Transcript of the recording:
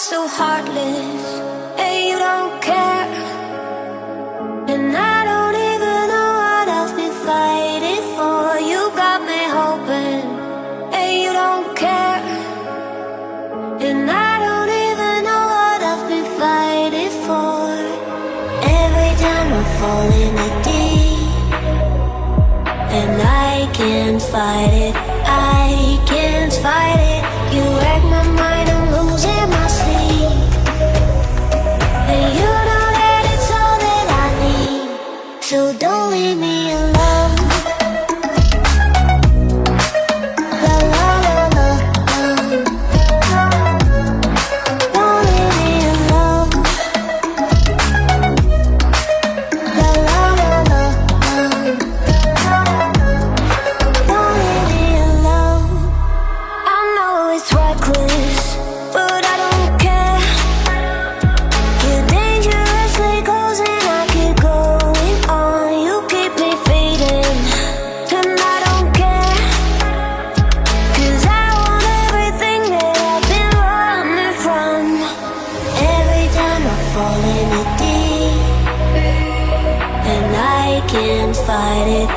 so heartless, and you don't care. And I don't even know what I've been fighting for. You got me hoping, and you don't care. And I don't even know what I've been fighting for. Every time I fall in the deep, and I can't fight it, I can't fight it. You wreck my mind, I'm losing my sleep. And you know that it's all that I need, so don't leave me alone. La la la la, don't leave me alone. La la la la, don't leave me alone. I know it's reckless, but I don't care. You're dangerously close and I keep going on. You keep me fading, and I don't care. 'Cause I want everything that I've been running from. Every time I fall in the deep, and I can't fight it,